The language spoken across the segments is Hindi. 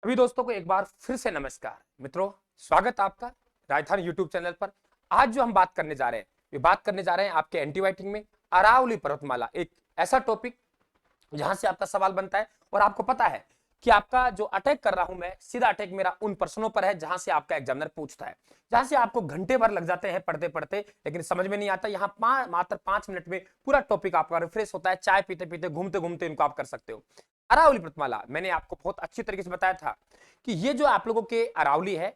सभी दोस्तों को एक बार फिर से नमस्कार। मित्रों, स्वागत है आपका राजधानी यूट्यूब चैनल पर। आज जो हम बात करने जा रहे हैं, ये बात करने जा रहे हैं आपके एंटीबायोटिक में अरावली पर्वतमाला, एक ऐसा टॉपिक जहां से आपका सवाल बनता है। और आपको पता है कि आपका जो अटैक कर रहा हूं मैं, सीधा अटैक मेरा उन प्रश्नों पर है जहां से आपका एग्जामिनर पूछता है, जहां से आपको घंटे भर लग जाते हैं पढ़ते पढ़ते, लेकिन समझ में नहीं आता। यहाँ मात्र 5 मिनट में पूरा टॉपिक आपका रिफ्रेश होता है। चाय पीते पीते, घूमते घूमते इनको आप कर सकते हो। अरावली पर्वतमाला मैंने आपको बहुत अच्छी तरीके से बताया था कि ये जो आप लोगों के अरावली है,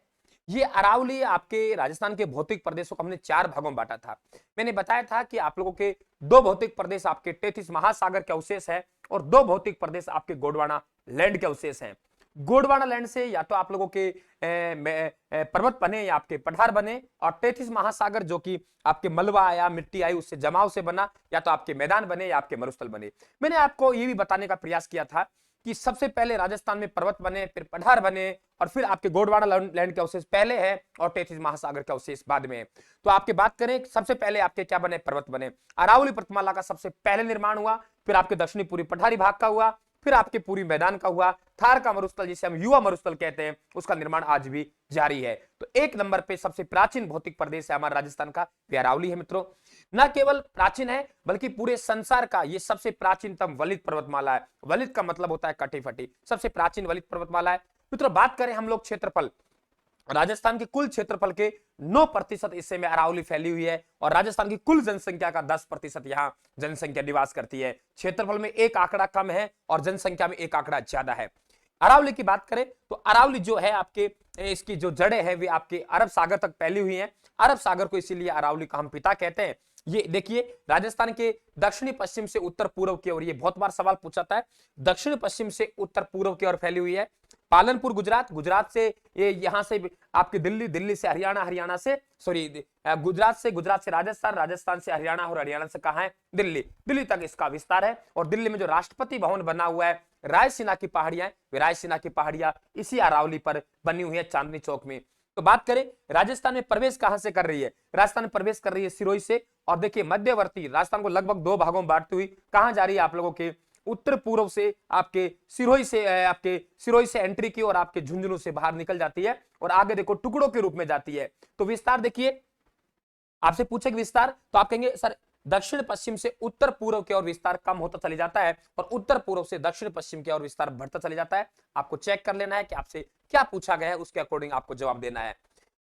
ये अरावली आपके राजस्थान के भौतिक प्रदेशों को हमने 4 भागों में बांटा था। मैंने बताया था कि आप लोगों के 2 भौतिक प्रदेश आपके तैतीस महासागर के अवशेष है और 2 भौतिक प्रदेश आपके गोंडवाना लैंड के अवशेष हैं। गोंडवाना लैंड से या तो आप लोगों के पर्वत बने या आपके पठार बने, और 33 महासागर जो कि आपके मलबा आया, मिट्टी आई, उससे जमाव से बना, या तो आपके मैदान बने या आपके मरुस्थल बने। मैंने आपको यह भी बताने का प्रयास किया था कि सबसे पहले राजस्थान में पर्वत बने, फिर पठार बने, और फिर आपके गोंडवाना लैंड के अवशेष पहले है और 33 महासागर के अवशेष बाद में है। तो आपके बात करें, सबसे पहले आपके क्या बने? पर्वत बने। अरावली पर्वतमाला का सबसे पहले निर्माण हुआ, फिर आपके दक्षिणी पूर्वी पठारी भाग का हुआ, फिर आपके पूरी मैदान का हुआ। थार का मरुस्थल, जिसे हम युवा मरुस्थल कहते हैं, उसका निर्माण आज भी जारी है। तो एक नंबर पे सबसे प्राचीन भौतिक प्रदेश है हमारा राजस्थान का, वे अरावली है। मित्रों, न केवल प्राचीन है बल्कि पूरे संसार का ये सबसे प्राचीनतम वलित पर्वतमाला है। वलित का मतलब होता है कटी फटी, सबसे प्राचीन वलित पर्वतमाला है। मित्रों, बात करें हम लोग क्षेत्रफल, राजस्थान के कुल क्षेत्रफल के 9% हिस्से में अरावली फैली हुई है, और राजस्थान की कुल जनसंख्या का 10% यहां जनसंख्या निवास करती है। क्षेत्रफल में एक आंकड़ा कम है और जनसंख्या में एक आंकड़ा ज्यादा है। अरावली की बात करें तो अरावली जो है आपके, इसकी जो जड़ें हैं वे आपके अरब सागर तक फैली हुई हैं। अरब सागर को इसीलिए अरावली का हम पिता कहते हैं। ये देखिए, राजस्थान के दक्षिणी पश्चिम से उत्तर पूर्व की ओर, ये बहुत बार सवाल पूछाता है, दक्षिण पश्चिम से उत्तर पूर्व की ओर फैली हुई है। पालनपुर गुजरात, गुजरात से ये यहां से आपकी दिल्ली, दिल्ली से हरियाणा, हरियाणा से गुजरात से राजस्थान, राजस्थान से हरियाणा, और हरियाणा से कहां है? दिल्ली। दिल्ली तक इसका विस्तार है। और दिल्ली में जो राष्ट्रपति भवन बना हुआ है, रायसीना की पहाड़ियां, रायसीना की पहाड़ियां इसी अरावली पर बनी हुई है, चांदनी चौक में। तो बात करें राजस्थान में प्रवेश कहां से कर रही है? राजस्थान में प्रवेश कर रही है सिरोही से। और देखिए, मध्यवर्ती राजस्थान को लगभग 2 भागों में बांटती हुई कहां जा रही है? आप लोगों के उत्तर पूर्व से, आपके सिरोही से एंट्री की और आपके झुंझुनू से बाहर निकल जाती है, और आगे देखो टुकड़ों के रूप में जाती है। तो विस्तार देखिए, आपसे पूछेगा विस्तार तो आप कहेंगे सर दक्षिण पश्चिम से उत्तर पूर्व की ओर विस्तार कम होता चले जाता है, और उत्तर पूर्व से दक्षिण पश्चिम की ओर विस्तार बढ़ता चले जाता है। आपको चेक कर लेना है कि आपसे क्या पूछा गया है, उसके अकॉर्डिंग आपको जवाब देना है।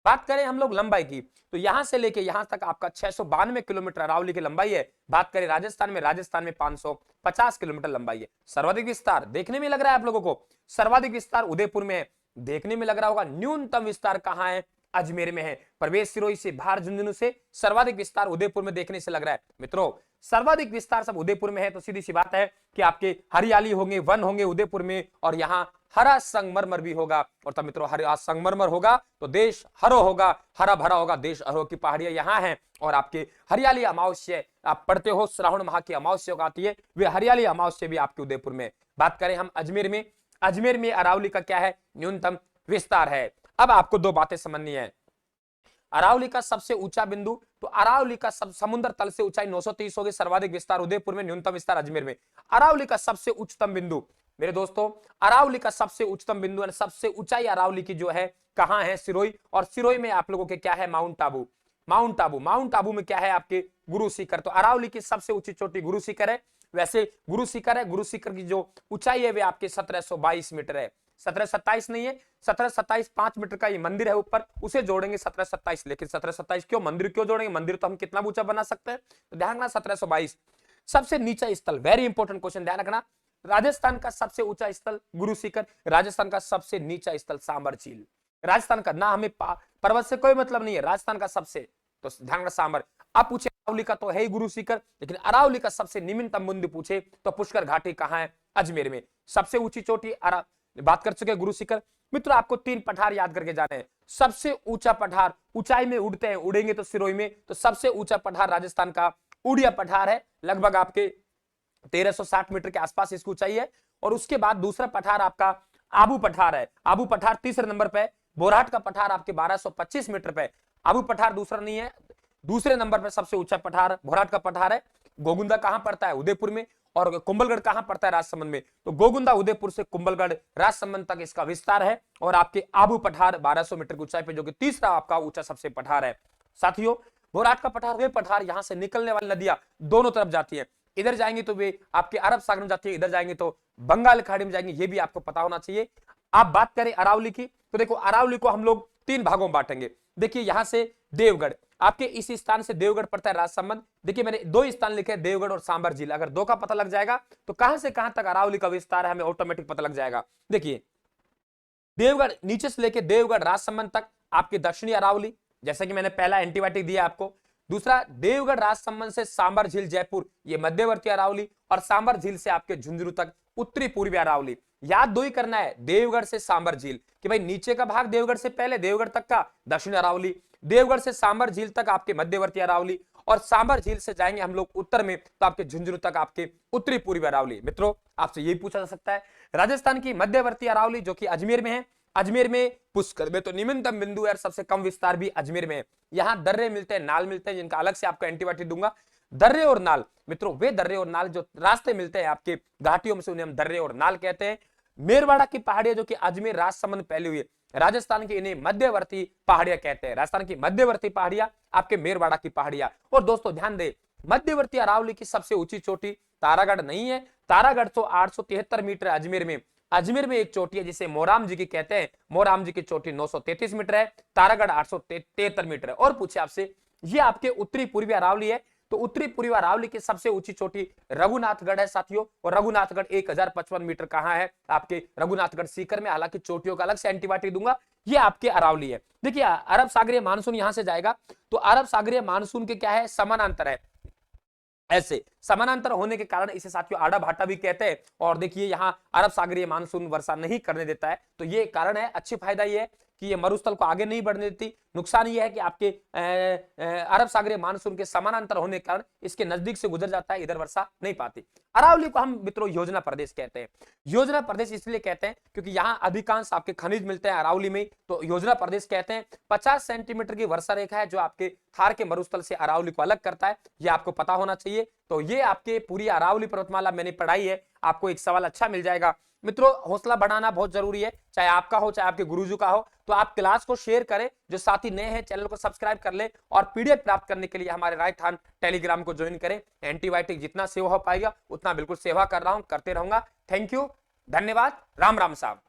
बात करें हम लोग लंबाई की, तो यहां से लेके यहां तक आपका 692 किलोमीटर अरावली की लंबाई है। बात करें राजस्थान में 550 किलोमीटर लंबाई है। सर्वाधिक विस्तार देखने में लग रहा है आप लोगों को, सर्वाधिक विस्तार उदयपुर में है, देखने में लग रहा होगा। न्यूनतम विस्तार कहां है? अजमेर में है। प्रवेश सिरोही से, बाहर झुंझुनू से। सर्वाधिक विस्तार उदयपुर में देखने से लग रहा है। मित्रों, सर्वाधिक विस्तार सब उदयपुर में है, तो सीधी सी बात है कि आपके हरियाली होंगे, वन होंगे उदयपुर में, और यहां हरा संगमरमर भी होगा। और तब मित्रों, हरा संगमरमर होगा तो देश हरो होगा, हरा भरा होगा। देश हरो की पहाड़ियां यहां हैं, और आपके हरियाली अमावस्या आप पढ़ते हो, श्रावण माह की अमावस्या आती है, वे हरियाली अमावस्या भी आपके उदयपुर में। बात करें हम अजमेर में, अजमेर में अरावली का क्या है? न्यूनतम विस्तार है। अब आपको 2 बातें समझनी है। अरावली का सबसे ऊंचा बिंदु, तो अरावली का सब समुद्र तल से ऊंचाई 930 होगी। सर्वाधिक विस्तार उदयपुर में, न्यूनतम विस्तार अजमेर में। अरावली का सबसे उच्चतम बिंदु, मेरे दोस्तों, अरावली का सबसे उच्चतम बिंदु, सबसे ऊंचाई अरावली की जो है कहां है? सिरोही। और सिरोही में आप लोगों के क्या है? माउंट आबू। माउंट आबू में क्या है? आपके गुरु शिखर। तो अरावली की सबसे ऊंची चोटी गुरु शिखर है। वैसे गुरु शिखर है, गुरु शिखर की जो ऊंचाई है वे आपके 1722 मीटर है। 1727 नहीं है, 1727 5 मीटर का ये मंदिर है ऊपर, उसे जोड़ेंगे 1727। लेकिन 1727 क्यों? मंदिर क्यों जोड़ेंगे? मंदिर तो हम कितना ऊंचा बना सकते हैं। तो ध्यान रखना 1722। सबसे नीचा स्थल, वेरी इंपॉर्टेंट क्वेश्चन, ध्यान रखना। राजस्थान का सबसे ऊंचा स्थल गुरु शिखर, राजस्थान का सबसे नीचा स्थल सांबर झील। राजस्थान का ना, हमें पर्वत से कोई मतलब नहीं है, राजस्थान का सबसे, तो ध्यान रखना सांबर। अब पूछे अरावली का तो है ही गुरु शिखर, लेकिन अरावली का सबसे निम्नतम बिंदु पूछे तो पुष्कर घाटी कहां है? अजमेर में। सबसे ऊंची चोटी बात कर चुके गुरु शिखर। मित्र, आपको 3 पठार याद करके जाने हैं। सबसे ऊंचा पठार, ऊंचाई में उड़ते हैं, उड़ेंगे तो सिरोही में, तो सबसे ऊंचा पठार राजस्थान का उड़िया पठार है, लगभग आपके 1360 मीटर के आसपास इसकी ऊंचाई है। और उसके बाद दूसरा पठार आपका आबू पठार है। आबू पठार तीसरे नंबर पे। बोरहाट का पठार आपके 1225 मीटर पे। आबू पठार दूसरा नहीं है, दूसरे नंबर पर सबसे ऊंचा पठार बोरहाट का पठार है। गोगुंदा कहां पड़ता है? उदयपुर में। और कुंभलगढ़ कहां पड़ता है राजसमंद में, तो गोगुंदा उदयपुर से कुंभलगढ़ राजसमंद तक इसका विस्तार है। और आपके आबू पठार 1200 मीटर की ऊंचाई पे, जो कि तीसरा आपका ऊंचा सबसे पठार है। साथियों बोराट का पठार, वे पठार यहां से निकलने वाली नदियां दोनों तरफ जाती है, इधर जाएंगे तो वे आपके अरब सागर में जाती है, इधर जाएंगे तो बंगाल खाड़ी में जाएंगे, ये भी आपको पता होना चाहिए। आप बात करें अरावली की, तो देखो अरावली को हम लोग 3 भागों में बांटेंगे। देखिए यहां से देवगढ़, आपके इस स्थान से देवगढ़ पड़ता है राजसमंद। देखिए मैंने 2 स्थान लिखे हैं, देवगढ़ और सांबर झील। अगर 2 का पता लग जाएगा तो कहां से कहां तक अरावली का विस्तार है हमें ऑटोमेटिक पता लग जाएगा। देखिए देवगढ़ नीचे से लेकर देवगढ़ राजसमंद तक आपकी दक्षिणी अरावली, जैसे कि मैंने पहला एंटीबायोटिक दिया आपको। दूसरा देवगढ़ राजसमंद से सांबर झील जयपुर, ये मध्यवर्ती अरावली, और सांबर झील से आपके झुंझुनू तक उत्तरी पूर्वी अरावली। याद 2 ही करना है, देवगढ़ से सांबर झील, कि भाई नीचे का भाग देवगढ़ से पहले देवगढ़ तक का दक्षिण अरावली, देवगढ़ से सांबर झील तक आपके मध्यवर्ती अरावली, और सांबर झील से जाएंगे हम लोग उत्तर में तो आपके झुंझुनू तक आपके उत्तरी पूर्वी अरावली। मित्रों आपसे यही पूछा जा सकता है। राजस्थान की मध्यवर्ती अरावली जो कि अजमेर में है, अजमेर में पुष्कर में तो निम्नतम बिंदु है, सबसे कम विस्तार भी अजमेर में है। यहां दर्रे मिलते हैं, नाल मिलते हैं, जिनका अलग से आपको एंटीबायोटिक दूंगा। दर्रे और नाल, मित्रों वे दर्रे और नाल जो रास्ते मिलते हैं आपके घाटियों में से, उन्हें हम दर्रे और नाल कहते हैं। मेरवाड़ा की पहाड़ियां जो कि अजमेर राजसमंद फैली हुई है, राजस्थान की इन्हें मध्यवर्ती पहाड़ियां कहते हैं। राजस्थान की मध्यवर्ती पहाड़ियां आपके मेरवाड़ा की पहाड़ियां। और दोस्तों ध्यान दें, मध्यवर्ती अरावली की सबसे ऊंची चोटी तारागढ़ नहीं है, तारागढ़ तो 873 मीटर अजमेर में। अजमेर में एक चोटी है जिसे मोराम जी की कहते हैं, मोराम जी की चोटी 933 मीटर है, तारागढ़ 873 मीटर है। और पूछे आपसे, ये आपके उत्तरी पूर्वी अरावली है, तो उत्तरी पूर्वी अरावली की सबसे ऊंची चोटी रघुनाथगढ़ है साथियों। और रघुनाथगढ़ 1055 मीटर कहां है, आपके रघुनाथगढ़ सीकर में। हालांकि चोटियों का अलग से एंटीबायोटिक दूंगा। ये आपके अरावली है। देखिए अरब सागरीय मानसून यहां से जाएगा, तो अरब सागरीय मानसून के क्या है, समानांतर है। ऐसे समानांतर होने के कारण इसे साथियों आड़ा भाटा भी कहते हैं। और देखिए यहां अरब सागरीय मानसून वर्षा नहीं करने देता है, तो ये कारण है। अच्छी फायदा ये है कि ये मरुस्थल को आगे नहीं बढ़ने देती। नुकसान ये है कि आपके अरब सागरीय मानसून के समानांतर होने के कारण इसके नजदीक से गुजर जाता है, इधर वर्षा नहीं पाती। अरावली को हम मित्रों योजना प्रदेश कहते हैं। योजना प्रदेश इसलिए कहते हैं क्योंकि यहाँ अधिकांश आपके खनिज मिलते हैं अरावली में, तो योजना प्रदेश कहते हैं। 50 सेंटीमीटर की वर्षा रेखा है जो आपके थार के मरुस्थल से अरावली को अलग करता है, ये आपको पता होना चाहिए। तो ये आपके पूरी अरावली पर्वतमाला मैंने पढ़ाई है, आपको एक सवाल अच्छा मिल जाएगा। मित्रों हौसला बढ़ाना बहुत जरूरी है, चाहे आपका हो चाहे आपके गुरुजी का हो। तो आप क्लास को शेयर करें, जो साथी नए हैं चैनल को सब्सक्राइब कर ले, और पीडीएफ प्राप्त करने के लिए हमारे राइट हैंड टेलीग्राम को ज्वाइन करें। एंटीबायोटिक जितना सेवा हो पाएगा उतना बिल्कुल सेवा कर रहा हूं, करते रहूंगा। थैंक यू, धन्यवाद, राम राम साहब।